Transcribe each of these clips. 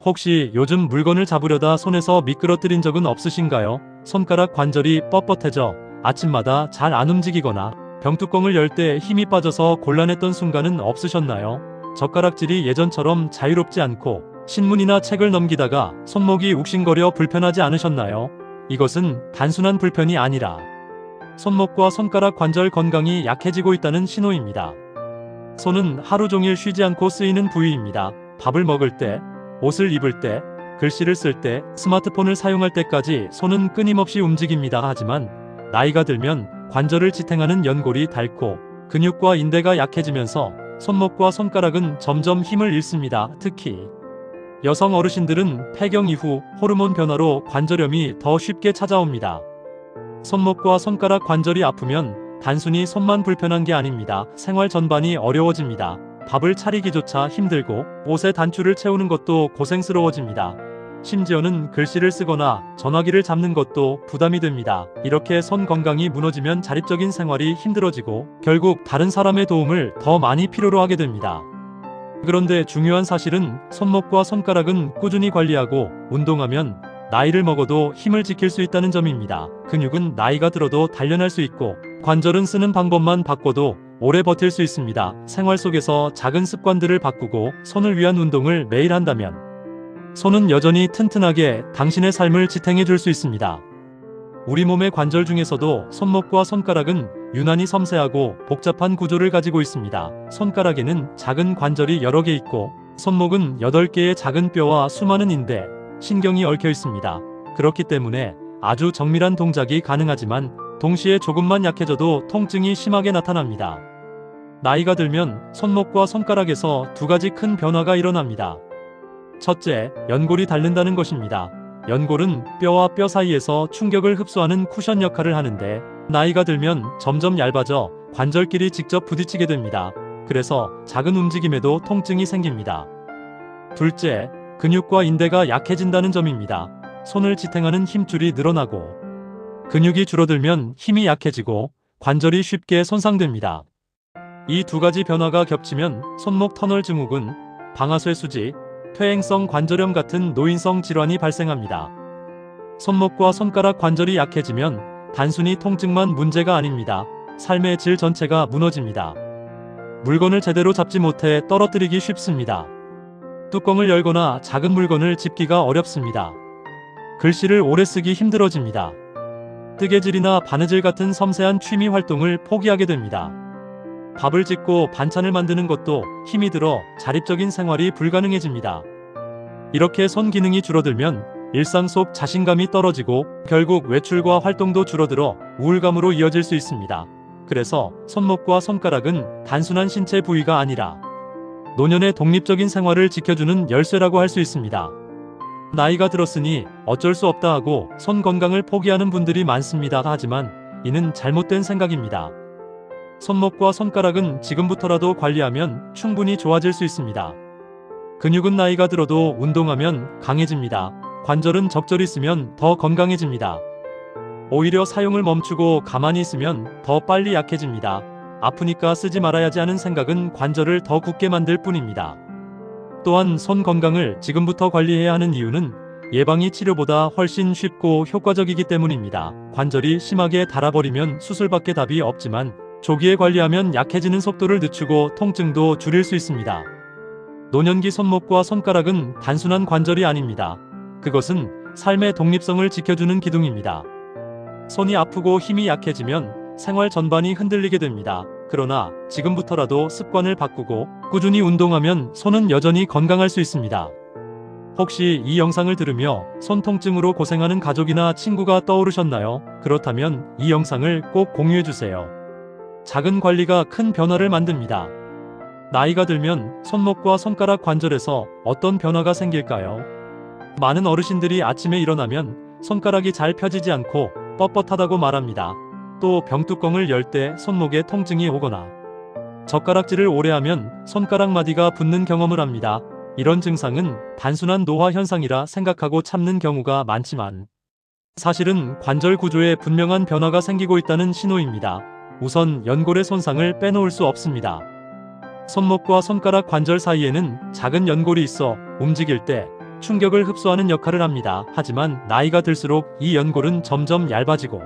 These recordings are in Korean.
혹시 요즘 물건을 잡으려다 손에서 미끄러뜨린 적은 없으신가요? 손가락 관절이 뻣뻣해져 아침마다 잘 안 움직이거나 병뚜껑을 열 때 힘이 빠져서 곤란했던 순간은 없으셨나요? 젓가락질이 예전처럼 자유롭지 않고 신문이나 책을 넘기다가 손목이 욱신거려 불편하지 않으셨나요? 이것은 단순한 불편이 아니라 손목과 손가락 관절 건강이 약해지고 있다는 신호입니다. 손은 하루 종일 쉬지 않고 쓰이는 부위입니다. 밥을 먹을 때, 옷을 입을 때, 글씨를 쓸 때, 스마트폰을 사용할 때까지 손은 끊임없이 움직입니다. 하지만 나이가 들면 관절을 지탱하는 연골이 닳고 근육과 인대가 약해지면서 손목과 손가락은 점점 힘을 잃습니다. 특히 여성 어르신들은 폐경 이후 호르몬 변화로 관절염이 더 쉽게 찾아옵니다. 손목과 손가락 관절이 아프면 단순히 손만 불편한 게 아닙니다. 생활 전반이 어려워집니다. 밥을 차리기조차 힘들고 옷의 단추를 채우는 것도 고생스러워집니다. 심지어는 글씨를 쓰거나 전화기를 잡는 것도 부담이 됩니다. 이렇게 손 건강이 무너지면 자립적인 생활이 힘들어지고 결국 다른 사람의 도움을 더 많이 필요로 하게 됩니다. 그런데 중요한 사실은 손목과 손가락은 꾸준히 관리하고 운동하면 나이를 먹어도 힘을 지킬 수 있다는 점입니다. 근육은 나이가 들어도 단련할 수 있고 관절은 쓰는 방법만 바꿔도 오래 버틸 수 있습니다. 생활 속에서 작은 습관들을 바꾸고 손을 위한 운동을 매일 한다면 손은 여전히 튼튼하게 당신의 삶을 지탱해 줄 수 있습니다. 우리 몸의 관절 중에서도 손목과 손가락은 유난히 섬세하고 복잡한 구조를 가지고 있습니다. 손가락에는 작은 관절이 여러 개 있고 손목은 8개의 작은 뼈와 수많은 인대, 신경이 얽혀 있습니다. 그렇기 때문에 아주 정밀한 동작이 가능하지만 동시에 조금만 약해져도 통증이 심하게 나타납니다. 나이가 들면 손목과 손가락에서 두 가지 큰 변화가 일어납니다. 첫째, 연골이 닳는다는 것입니다. 연골은 뼈와 뼈 사이에서 충격을 흡수하는 쿠션 역할을 하는데 나이가 들면 점점 얇아져 관절끼리 직접 부딪히게 됩니다. 그래서 작은 움직임에도 통증이 생깁니다. 둘째, 근육과 인대가 약해진다는 점입니다. 손을 지탱하는 힘줄이 늘어나고 근육이 줄어들면 힘이 약해지고 관절이 쉽게 손상됩니다. 이 두 가지 변화가 겹치면 손목 터널 증후군, 방아쇠 수직, 퇴행성 관절염 같은 노인성 질환이 발생합니다. 손목과 손가락 관절이 약해지면 단순히 통증만 문제가 아닙니다. 삶의 질 전체가 무너집니다. 물건을 제대로 잡지 못해 떨어뜨리기 쉽습니다. 뚜껑을 열거나 작은 물건을 짚기가 어렵습니다. 글씨를 오래 쓰기 힘들어집니다. 뜨개질이나 바느질 같은 섬세한 취미 활동을 포기하게 됩니다. 밥을 짓고 반찬을 만드는 것도 힘이 들어 자립적인 생활이 불가능해집니다. 이렇게 손 기능이 줄어들면 일상 속 자신감이 떨어지고 결국 외출과 활동도 줄어들어 우울감으로 이어질 수 있습니다. 그래서 손목과 손가락은 단순한 신체 부위가 아니라 노년의 독립적인 생활을 지켜주는 열쇠라고 할 수 있습니다. 나이가 들었으니 어쩔 수 없다 하고 손 건강을 포기하는 분들이 많습니다. 하지만 이는 잘못된 생각입니다. 손목과 손가락은 지금부터라도 관리하면 충분히 좋아질 수 있습니다. 근육은 나이가 들어도 운동하면 강해집니다. 관절은 적절히 쓰면 더 건강해집니다. 오히려 사용을 멈추고 가만히 있으면 더 빨리 약해집니다. 아프니까 쓰지 말아야지 하는 생각은 관절을 더 굳게 만들 뿐입니다. 또한 손 건강을 지금부터 관리해야 하는 이유는 예방이 치료보다 훨씬 쉽고 효과적이기 때문입니다. 관절이 심하게 닳아버리면 수술밖에 답이 없지만 조기에 관리하면 약해지는 속도를 늦추고 통증도 줄일 수 있습니다. 노년기 손목과 손가락은 단순한 관절이 아닙니다. 그것은 삶의 독립성을 지켜주는 기둥입니다. 손이 아프고 힘이 약해지면 생활 전반이 흔들리게 됩니다. 그러나 지금부터라도 습관을 바꾸고 꾸준히 운동하면 손은 여전히 건강할 수 있습니다. 혹시 이 영상을 들으며 손 통증으로 고생하는 가족이나 친구가 떠오르셨나요? 그렇다면 이 영상을 꼭 공유해주세요. 작은 관리가 큰 변화를 만듭니다. 나이가 들면 손목과 손가락 관절에서 어떤 변화가 생길까요? 많은 어르신들이 아침에 일어나면 손가락이 잘 펴지지 않고 뻣뻣하다고 말합니다. 또 병뚜껑을 열 때 손목에 통증이 오거나 젓가락질을 오래 하면 손가락 마디가 붓는 경험을 합니다. 이런 증상은 단순한 노화 현상이라 생각하고 참는 경우가 많지만 사실은 관절 구조에 분명한 변화가 생기고 있다는 신호입니다. 우선 연골의 손상을 빼놓을 수 없습니다. 손목과 손가락 관절 사이에는 작은 연골이 있어 움직일 때 충격을 흡수하는 역할을 합니다. 하지만 나이가 들수록 이 연골은 점점 얇아지고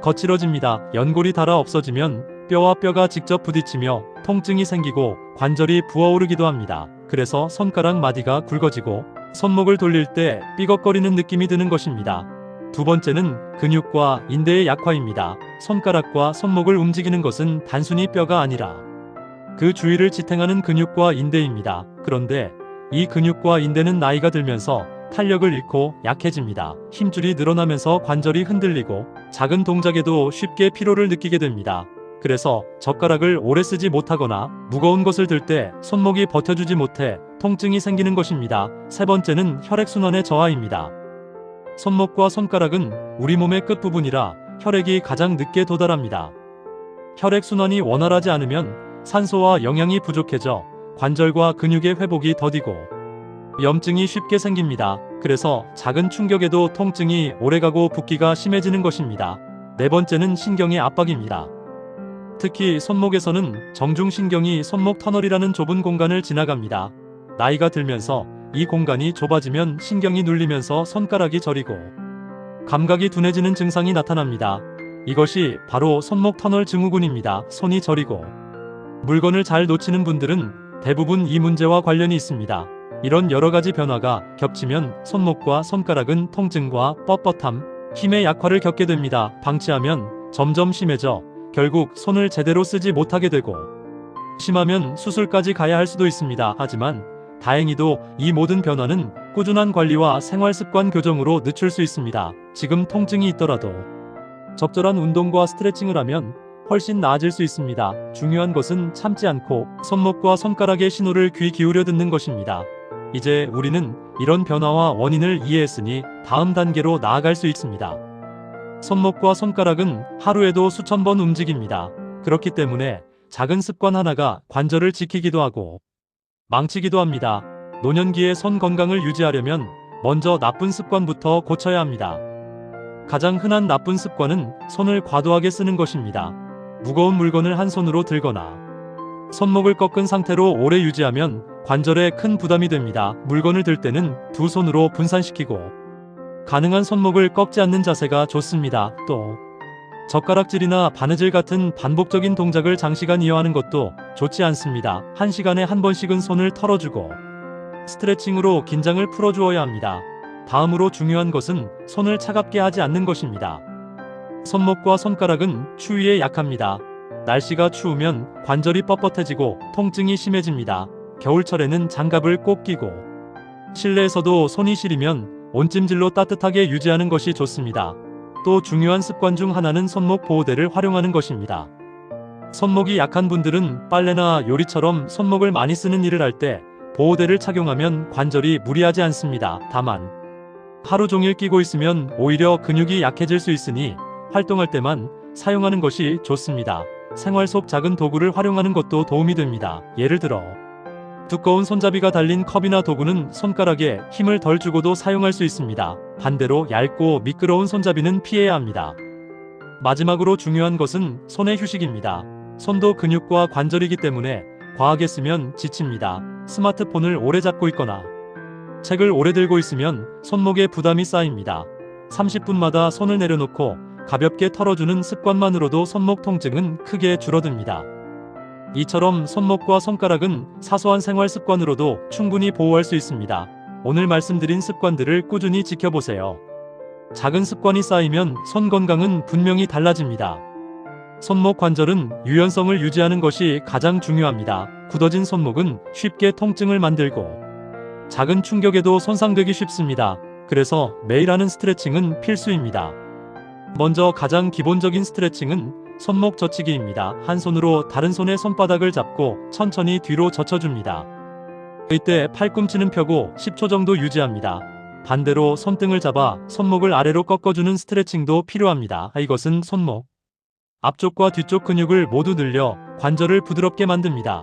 거칠어집니다. 연골이 닳아 없어지면 뼈와 뼈가 직접 부딪히며 통증이 생기고 관절이 부어오르기도 합니다. 그래서 손가락 마디가 굵어지고 손목을 돌릴 때 삐걱거리는 느낌이 드는 것입니다. 두 번째는 근육과 인대의 약화입니다. 손가락과 손목을 움직이는 것은 단순히 뼈가 아니라 그 주위를 지탱하는 근육과 인대입니다. 그런데 이 근육과 인대는 나이가 들면서 탄력을 잃고 약해집니다. 힘줄이 늘어나면서 관절이 흔들리고 작은 동작에도 쉽게 피로를 느끼게 됩니다. 그래서 젓가락을 오래 쓰지 못하거나 무거운 것을 들 때 손목이 버텨주지 못해 통증이 생기는 것입니다. 세 번째는 혈액순환의 저하입니다. 손목과 손가락은 우리 몸의 끝부분이라 혈액이 가장 늦게 도달합니다. 혈액순환이 원활하지 않으면 산소와 영양이 부족해져 관절과 근육의 회복이 더디고 염증이 쉽게 생깁니다. 그래서 작은 충격에도 통증이 오래가고 붓기가 심해지는 것입니다. 네 번째는 신경의 압박입니다. 특히 손목에서는 정중신경이 손목 터널이라는 좁은 공간을 지나갑니다. 나이가 들면서 이 공간이 좁아지면 신경이 눌리면서 손가락이 저리고 감각이 둔해지는 증상이 나타납니다. 이것이 바로 손목 터널 증후군입니다. 손이 저리고 물건을 잘 놓치는 분들은 대부분 이 문제와 관련이 있습니다. 이런 여러 가지 변화가 겹치면 손목과 손가락은 통증과 뻣뻣함, 힘의 약화를 겪게 됩니다. 방치하면 점점 심해져 결국 손을 제대로 쓰지 못하게 되고 심하면 수술까지 가야 할 수도 있습니다. 하지만 다행히도 이 모든 변화는 꾸준한 관리와 생활습관 교정으로 늦출 수 있습니다. 지금 통증이 있더라도 적절한 운동과 스트레칭을 하면 훨씬 나아질 수 있습니다. 중요한 것은 참지 않고 손목과 손가락의 신호를 귀 기울여 듣는 것입니다. 이제 우리는 이런 변화와 원인을 이해했으니 다음 단계로 나아갈 수 있습니다. 손목과 손가락은 하루에도 수천 번 움직입니다. 그렇기 때문에 작은 습관 하나가 관절을 지키기도 하고 망치기도 합니다. 노년기에 손 건강을 유지하려면 먼저 나쁜 습관부터 고쳐야 합니다. 가장 흔한 나쁜 습관은 손을 과도하게 쓰는 것입니다. 무거운 물건을 한 손으로 들거나 손목을 꺾은 상태로 오래 유지하면 관절에 큰 부담이 됩니다. 물건을 들 때는 두 손으로 분산시키고 가능한 손목을 꺾지 않는 자세가 좋습니다. 또 젓가락질이나 바느질 같은 반복적인 동작을 장시간 이어하는 것도 좋지 않습니다. 1시간에 한 번씩은 손을 털어주고 스트레칭으로 긴장을 풀어주어야 합니다. 다음으로 중요한 것은 손을 차갑게 하지 않는 것입니다. 손목과 손가락은 추위에 약합니다. 날씨가 추우면 관절이 뻣뻣해지고 통증이 심해집니다. 겨울철에는 장갑을 꼭 끼고 실내에서도 손이 시리면 온찜질로 따뜻하게 유지하는 것이 좋습니다. 또 중요한 습관 중 하나는 손목 보호대를 활용하는 것입니다. 손목이 약한 분들은 빨래나 요리처럼 손목을 많이 쓰는 일을 할 때 보호대를 착용하면 관절이 무리하지 않습니다. 다만 하루 종일 끼고 있으면 오히려 근육이 약해질 수 있으니 활동할 때만 사용하는 것이 좋습니다. 생활 속 작은 도구를 활용하는 것도 도움이 됩니다. 예를 들어 두꺼운 손잡이가 달린 컵이나 도구는 손가락에 힘을 덜 주고도 사용할 수 있습니다. 반대로 얇고 미끄러운 손잡이는 피해야 합니다. 마지막으로 중요한 것은 손의 휴식입니다. 손도 근육과 관절이기 때문에 과하게 쓰면 지칩니다. 스마트폰을 오래 잡고 있거나 책을 오래 들고 있으면 손목에 부담이 쌓입니다. 30분마다 손을 내려놓고 가볍게 털어주는 습관만으로도 손목 통증은 크게 줄어듭니다. 이처럼 손목과 손가락은 사소한 생활 습관으로도 충분히 보호할 수 있습니다. 오늘 말씀드린 습관들을 꾸준히 지켜보세요. 작은 습관이 쌓이면 손 건강은 분명히 달라집니다. 손목 관절은 유연성을 유지하는 것이 가장 중요합니다. 굳어진 손목은 쉽게 통증을 만들고 작은 충격에도 손상되기 쉽습니다. 그래서 매일 하는 스트레칭은 필수입니다. 먼저 가장 기본적인 스트레칭은 손목 젖히기입니다. 한 손으로 다른 손의 손바닥을 잡고 천천히 뒤로 젖혀줍니다. 이때 팔꿈치는 펴고 10초 정도 유지합니다. 반대로 손등을 잡아 손목을 아래로 꺾어주는 스트레칭도 필요합니다. 이것은 손목 앞쪽과 뒤쪽 근육을 모두 늘려 관절을 부드럽게 만듭니다.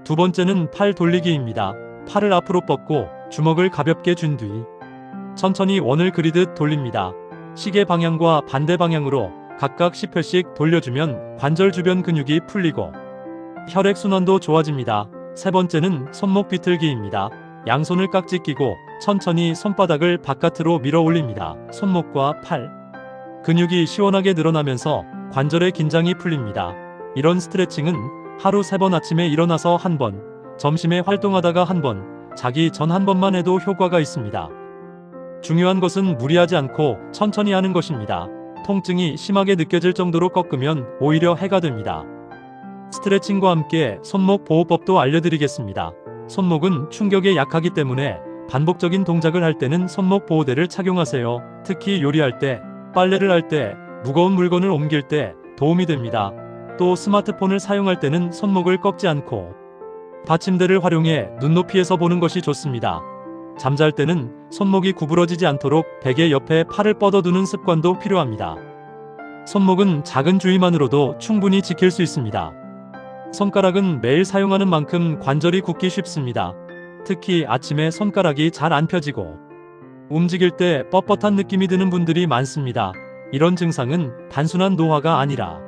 두 번째는 팔 돌리기입니다. 팔을 앞으로 뻗고 주먹을 가볍게 준 뒤 천천히 원을 그리듯 돌립니다. 시계 방향과 반대 방향으로 각각 10회씩 돌려주면 관절 주변 근육이 풀리고 혈액순환도 좋아집니다. 세 번째는 손목 비틀기입니다. 양손을 깍지 끼고 천천히 손바닥을 바깥으로 밀어 올립니다. 손목과 팔 근육이 시원하게 늘어나면서 관절의 긴장이 풀립니다. 이런 스트레칭은 하루 3번 아침에 일어나서 1번, 점심에 활동하다가 1번, 자기 전 1번만 해도 효과가 있습니다. 중요한 것은 무리하지 않고 천천히 하는 것입니다. 통증이 심하게 느껴질 정도로 꺾으면 오히려 해가 됩니다. 스트레칭과 함께 손목 보호법도 알려드리겠습니다. 손목은 충격에 약하기 때문에 반복적인 동작을 할 때는 손목 보호대를 착용하세요. 특히 요리할 때, 빨래를 할 때, 무거운 물건을 옮길 때 도움이 됩니다. 또 스마트폰을 사용할 때는 손목을 꺾지 않고 받침대를 활용해 눈높이에서 보는 것이 좋습니다. 잠잘 때는 손목이 구부러지지 않도록 베개 옆에 팔을 뻗어두는 습관도 필요합니다. 손목은 작은 주의만으로도 충분히 지킬 수 있습니다. 손가락은 매일 사용하는 만큼 관절이 굳기 쉽습니다. 특히 아침에 손가락이 잘 안 펴지고 움직일 때 뻣뻣한 느낌이 드는 분들이 많습니다. 이런 증상은 단순한 노화가 아니라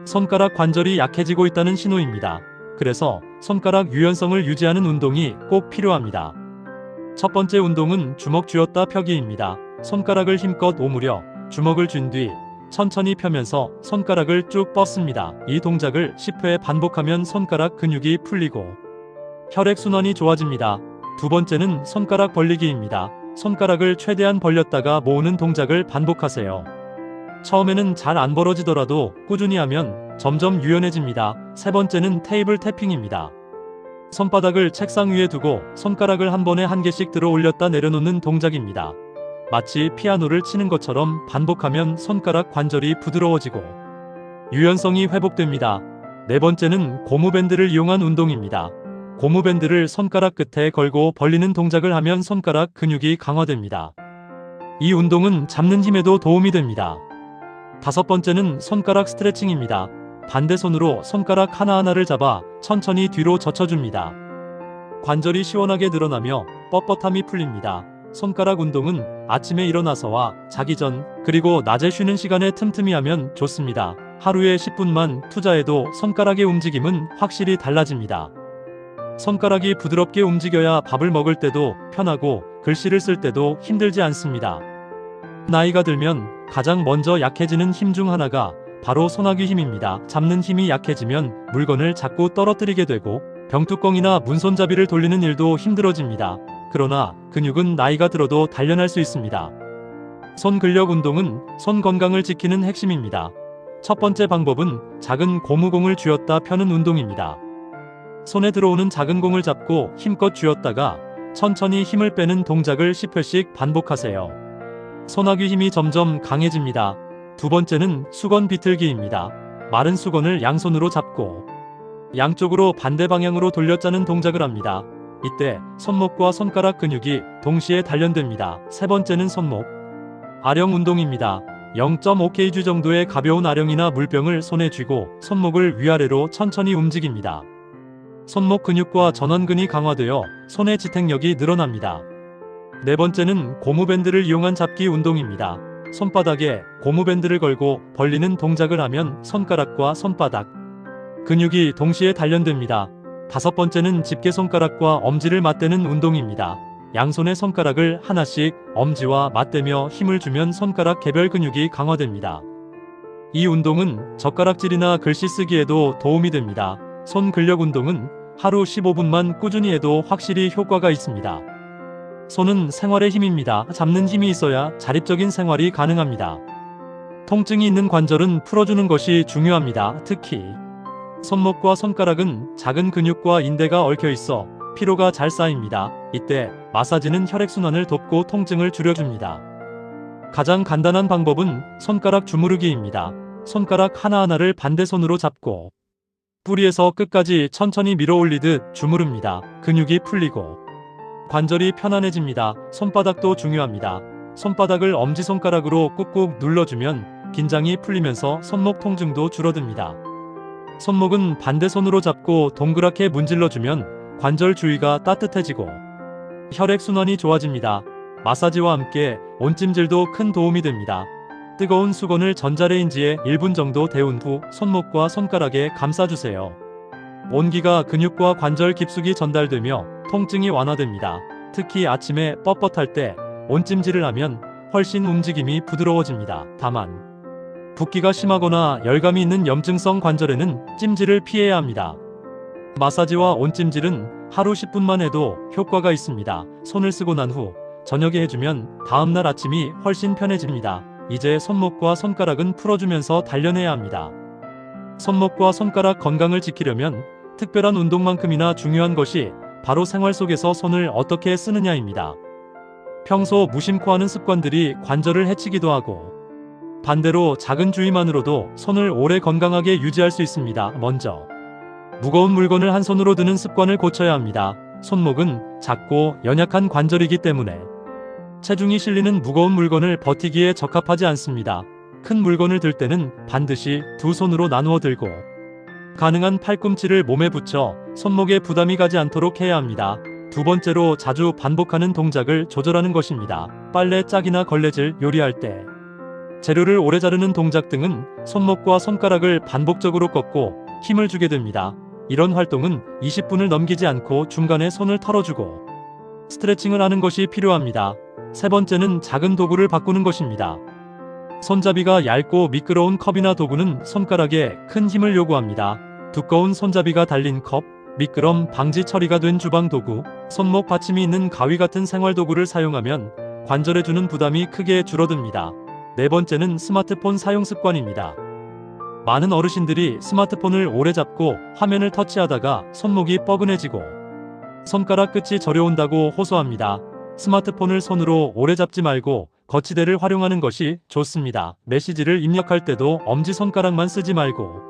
손가락 관절이 약해지고 있다는 신호입니다. 그래서 손가락 유연성을 유지하는 운동이 꼭 필요합니다. 첫 번째 운동은 주먹 쥐었다 펴기입니다. 손가락을 힘껏 오므려 주먹을 쥔 뒤 천천히 펴면서 손가락을 쭉 뻗습니다. 이 동작을 10회 반복하면 손가락 근육이 풀리고 혈액순환이 좋아집니다. 두 번째는 손가락 벌리기입니다. 손가락을 최대한 벌렸다가 모으는 동작을 반복하세요. 처음에는 잘 안 벌어지더라도 꾸준히 하면 점점 유연해집니다. 세 번째는 테이블 태핑입니다. 손바닥을 책상 위에 두고 손가락을 한 번에 한 개씩 들어 올렸다 내려놓는 동작입니다. 마치 피아노를 치는 것처럼 반복하면 손가락 관절이 부드러워지고 유연성이 회복됩니다. 네 번째는 고무밴드를 이용한 운동입니다. 고무밴드를 손가락 끝에 걸고 벌리는 동작을 하면 손가락 근육이 강화됩니다. 이 운동은 잡는 힘에도 도움이 됩니다. 다섯 번째는 손가락 스트레칭입니다. 반대 손으로 손가락 하나하나를 잡아 천천히 뒤로 젖혀줍니다. 관절이 시원하게 늘어나며 뻣뻣함이 풀립니다. 손가락 운동은 아침에 일어나서와 자기 전, 그리고 낮에 쉬는 시간에 틈틈이 하면 좋습니다. 하루에 10분만 투자해도 손가락의 움직임은 확실히 달라집니다. 손가락이 부드럽게 움직여야 밥을 먹을 때도 편하고 글씨를 쓸 때도 힘들지 않습니다. 나이가 들면 가장 먼저 약해지는 힘 중 하나가 바로 손아귀 힘입니다. 잡는 힘이 약해지면 물건을 자꾸 떨어뜨리게 되고 병뚜껑이나 문손잡이를 돌리는 일도 힘들어집니다. 그러나 근육은 나이가 들어도 단련할 수 있습니다. 손 근력 운동은 손 건강을 지키는 핵심입니다. 첫 번째 방법은 작은 고무공을 쥐었다 펴는 운동입니다. 손에 들어오는 작은 공을 잡고 힘껏 쥐었다가 천천히 힘을 빼는 동작을 10회씩 반복하세요. 손아귀 힘이 점점 강해집니다. 두 번째는 수건 비틀기입니다. 마른 수건을 양손으로 잡고 양쪽으로 반대 방향으로 돌려 짜는 동작을 합니다. 이때 손목과 손가락 근육이 동시에 단련됩니다. 세 번째는 손목 아령 운동입니다. 0.5kg 정도의 가벼운 아령이나 물병을 손에 쥐고 손목을 위아래로 천천히 움직입니다. 손목 근육과 전완근이 강화되어 손의 지탱력이 늘어납니다. 네 번째는 고무밴드를 이용한 잡기 운동입니다. 손바닥에 고무밴드를 걸고 벌리는 동작을 하면 손가락과 손바닥 근육이 동시에 단련됩니다. 다섯 번째는 집게 손가락과 엄지를 맞대는 운동입니다. 양손의 손가락을 하나씩 엄지와 맞대며 힘을 주면 손가락 개별 근육이 강화됩니다. 이 운동은 젓가락질이나 글씨 쓰기에도 도움이 됩니다. 손 근력 운동은 하루 15분만 꾸준히 해도 확실히 효과가 있습니다. 손은 생활의 힘입니다. 잡는 힘이 있어야 자립적인 생활이 가능합니다. 통증이 있는 관절은 풀어주는 것이 중요합니다. 특히 손목과 손가락은 작은 근육과 인대가 얽혀 있어 피로가 잘 쌓입니다. 이때 마사지는 혈액순환을 돕고 통증을 줄여줍니다. 가장 간단한 방법은 손가락 주무르기입니다. 손가락 하나하나를 반대손으로 잡고 뿌리에서 끝까지 천천히 밀어 올리듯 주무릅니다. 근육이 풀리고 관절이 편안해집니다. 손바닥도 중요합니다. 손바닥을 엄지손가락으로 꾹꾹 눌러주면 긴장이 풀리면서 손목 통증도 줄어듭니다. 손목은 반대손으로 잡고 동그랗게 문질러주면 관절 주위가 따뜻해지고 혈액순환이 좋아집니다. 마사지와 함께 온찜질도 큰 도움이 됩니다. 뜨거운 수건을 전자레인지에 1분 정도 데운 후 손목과 손가락에 감싸주세요. 온기가 근육과 관절 깊숙이 전달되며 통증이 완화됩니다. 특히 아침에 뻣뻣할 때 온찜질을 하면 훨씬 움직임이 부드러워집니다. 다만 붓기가 심하거나 열감이 있는 염증성 관절에는 찜질을 피해야 합니다. 마사지와 온찜질은 하루 10분만 해도 효과가 있습니다. 손을 쓰고 난 후 저녁에 해주면 다음날 아침이 훨씬 편해집니다. 이제 손목과 손가락은 풀어주면서 단련해야 합니다. 손목과 손가락 건강을 지키려면 특별한 운동만큼이나 중요한 것이 바로 생활 속에서 손을 어떻게 쓰느냐입니다. 평소 무심코 하는 습관들이 관절을 해치기도 하고 반대로 작은 주의만으로도 손을 오래 건강하게 유지할 수 있습니다. 먼저 무거운 물건을 한 손으로 드는 습관을 고쳐야 합니다. 손목은 작고 연약한 관절이기 때문에 체중이 실리는 무거운 물건을 버티기에 적합하지 않습니다. 큰 물건을 들 때는 반드시 두 손으로 나누어 들고 가능한 팔꿈치를 몸에 붙여 손목에 부담이 가지 않도록 해야 합니다. 두 번째로 자주 반복하는 동작을 조절하는 것입니다. 빨래 짝이나 걸레질, 요리할 때 재료를 오래 자르는 동작 등은 손목과 손가락을 반복적으로 꺾고 힘을 주게 됩니다. 이런 활동은 20분을 넘기지 않고 중간에 손을 털어주고 스트레칭을 하는 것이 필요합니다. 세 번째는 작은 도구를 바꾸는 것입니다. 손잡이가 얇고 미끄러운 컵이나 도구는 손가락에 큰 힘을 요구합니다. 두꺼운 손잡이가 달린 컵, 미끄럼 방지 처리가 된 주방 도구, 손목 받침이 있는 가위 같은 생활 도구를 사용하면 관절에 주는 부담이 크게 줄어듭니다. 네 번째는 스마트폰 사용 습관입니다. 많은 어르신들이 스마트폰을 오래 잡고 화면을 터치하다가 손목이 뻐근해지고 손가락 끝이 저려온다고 호소합니다. 스마트폰을 손으로 오래 잡지 말고 거치대를 활용하는 것이 좋습니다. 메시지를 입력할 때도 엄지손가락만 쓰지 말고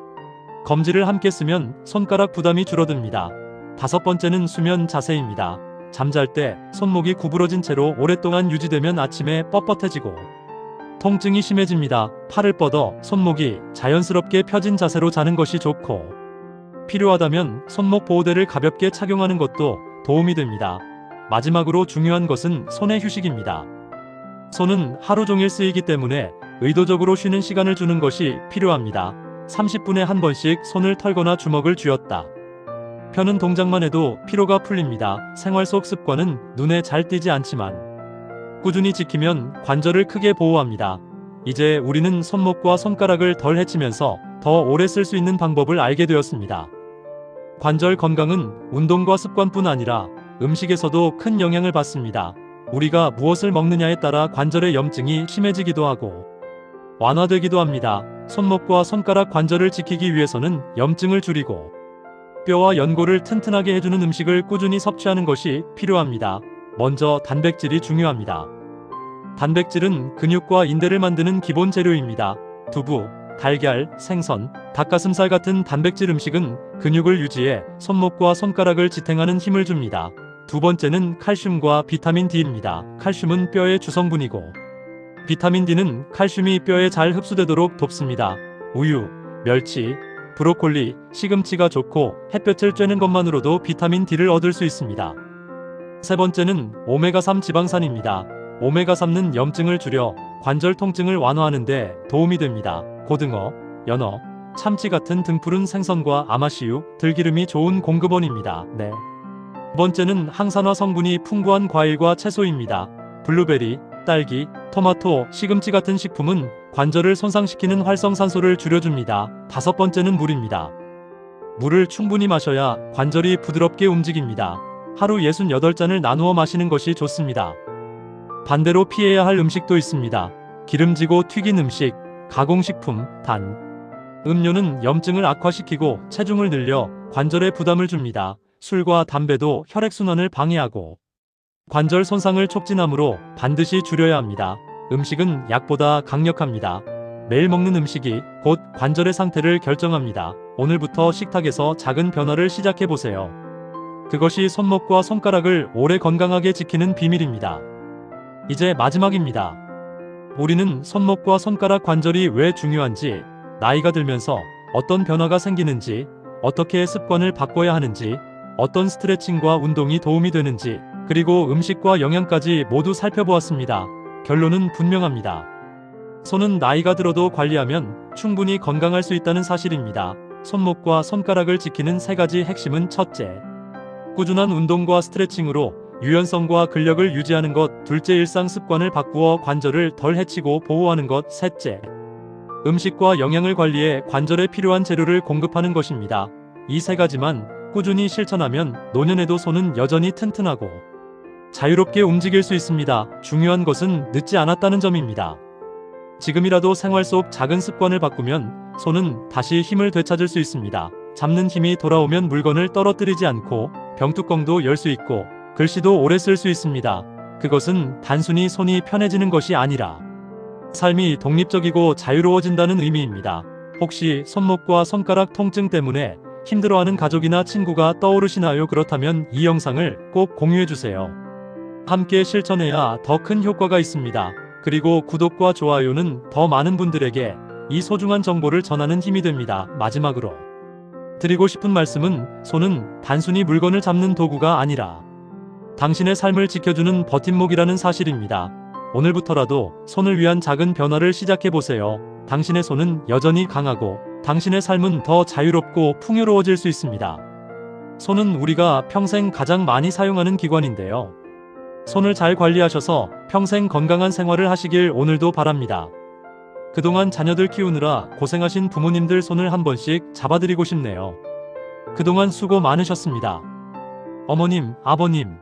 검지를 함께 쓰면 손가락 부담이 줄어듭니다. 다섯 번째는 수면 자세입니다. 잠잘 때 손목이 구부러진 채로 오랫동안 유지되면 아침에 뻣뻣해지고 통증이 심해집니다. 팔을 뻗어 손목이 자연스럽게 펴진 자세로 자는 것이 좋고 필요하다면 손목 보호대를 가볍게 착용하는 것도 도움이 됩니다. 마지막으로 중요한 것은 손의 휴식입니다. 손은 하루 종일 쓰이기 때문에 의도적으로 쉬는 시간을 주는 것이 필요합니다. 30분에 한 번씩 손을 털거나 주먹을 쥐었다 펴는 동작만 해도 피로가 풀립니다. 생활 속 습관은 눈에 잘 띄지 않지만 꾸준히 지키면 관절을 크게 보호합니다. 이제 우리는 손목과 손가락을 덜 해치면서 더 오래 쓸 수 있는 방법을 알게 되었습니다. 관절 건강은 운동과 습관뿐 아니라 음식에서도 큰 영향을 받습니다. 우리가 무엇을 먹느냐에 따라 관절의 염증이 심해지기도 하고 완화되기도 합니다. 손목과 손가락 관절을 지키기 위해서는 염증을 줄이고 뼈와 연골을 튼튼하게 해주는 음식을 꾸준히 섭취하는 것이 필요합니다. 먼저 단백질이 중요합니다. 단백질은 근육과 인대를 만드는 기본 재료입니다. 두부, 달걀, 생선, 닭가슴살 같은 단백질 음식은 근육을 유지해 손목과 손가락을 지탱하는 힘을 줍니다. 두 번째는 칼슘과 비타민 D입니다. 칼슘은 뼈의 주성분이고 비타민 D는 칼슘이 뼈에 잘 흡수되도록 돕습니다. 우유, 멸치, 브로콜리, 시금치가 좋고 햇볕을 쬐는 것만으로도 비타민 D를 얻을 수 있습니다. 세 번째는 오메가3 지방산입니다. 오메가3는 염증을 줄여 관절 통증을 완화하는 데 도움이 됩니다. 고등어, 연어, 참치 같은 등푸른 생선과 아마씨유, 들기름이 좋은 공급원입니다. 네 번째는 항산화 성분이 풍부한 과일과 채소입니다. 블루베리, 딸기, 토마토, 시금치 같은 식품은 관절을 손상시키는 활성산소를 줄여줍니다. 다섯 번째는 물입니다. 물을 충분히 마셔야 관절이 부드럽게 움직입니다. 하루 68잔을 나누어 마시는 것이 좋습니다. 반대로 피해야 할 음식도 있습니다. 기름지고 튀긴 음식, 가공식품, 단, 음료는 염증을 악화시키고 체중을 늘려 관절에 부담을 줍니다. 술과 담배도 혈액순환을 방해하고 관절 손상을 촉진하므로 반드시 줄여야 합니다. 음식은 약보다 강력합니다. 매일 먹는 음식이 곧 관절의 상태를 결정합니다. 오늘부터 식탁에서 작은 변화를 시작해보세요. 그것이 손목과 손가락을 오래 건강하게 지키는 비밀입니다. 이제 마지막입니다. 우리는 손목과 손가락 관절이 왜 중요한지, 나이가 들면서 어떤 변화가 생기는지, 어떻게 습관을 바꿔야 하는지, 어떤 스트레칭과 운동이 도움이 되는지, 그리고 음식과 영양까지 모두 살펴보았습니다. 결론은 분명합니다. 손은 나이가 들어도 관리하면 충분히 건강할 수 있다는 사실입니다. 손목과 손가락을 지키는 세 가지 핵심은 첫째, 꾸준한 운동과 스트레칭으로 유연성과 근력을 유지하는 것. 둘째, 일상 습관을 바꾸어 관절을 덜 해치고 보호하는 것. 셋째, 음식과 영양을 관리해 관절에 필요한 재료를 공급하는 것입니다. 이 세 가지만 꾸준히 실천하면 노년에도 손은 여전히 튼튼하고 자유롭게 움직일 수 있습니다. 중요한 것은 늦지 않았다는 점입니다. 지금이라도 생활 속 작은 습관을 바꾸면 손은 다시 힘을 되찾을 수 있습니다. 잡는 힘이 돌아오면 물건을 떨어뜨리지 않고 병뚜껑도 열 수 있고 글씨도 오래 쓸 수 있습니다. 그것은 단순히 손이 편해지는 것이 아니라 삶이 독립적이고 자유로워진다는 의미입니다. 혹시 손목과 손가락 통증 때문에 힘들어하는 가족이나 친구가 떠오르시나요? 그렇다면 이 영상을 꼭 공유해주세요. 함께 실천해야 더 큰 효과가 있습니다. 그리고 구독과 좋아요는 더 많은 분들에게 이 소중한 정보를 전하는 힘이 됩니다. 마지막으로 드리고 싶은 말씀은 손은 단순히 물건을 잡는 도구가 아니라 당신의 삶을 지켜주는 버팀목이라는 사실입니다. 오늘부터라도 손을 위한 작은 변화를 시작해보세요. 당신의 손은 여전히 강하고 당신의 삶은 더 자유롭고 풍요로워질 수 있습니다. 손은 우리가 평생 가장 많이 사용하는 기관인데요. 손을 잘 관리하셔서 평생 건강한 생활을 하시길 오늘도 바랍니다. 그동안 자녀들 키우느라 고생하신 부모님들 손을 한 번씩 잡아드리고 싶네요. 그동안 수고 많으셨습니다. 어머님, 아버님,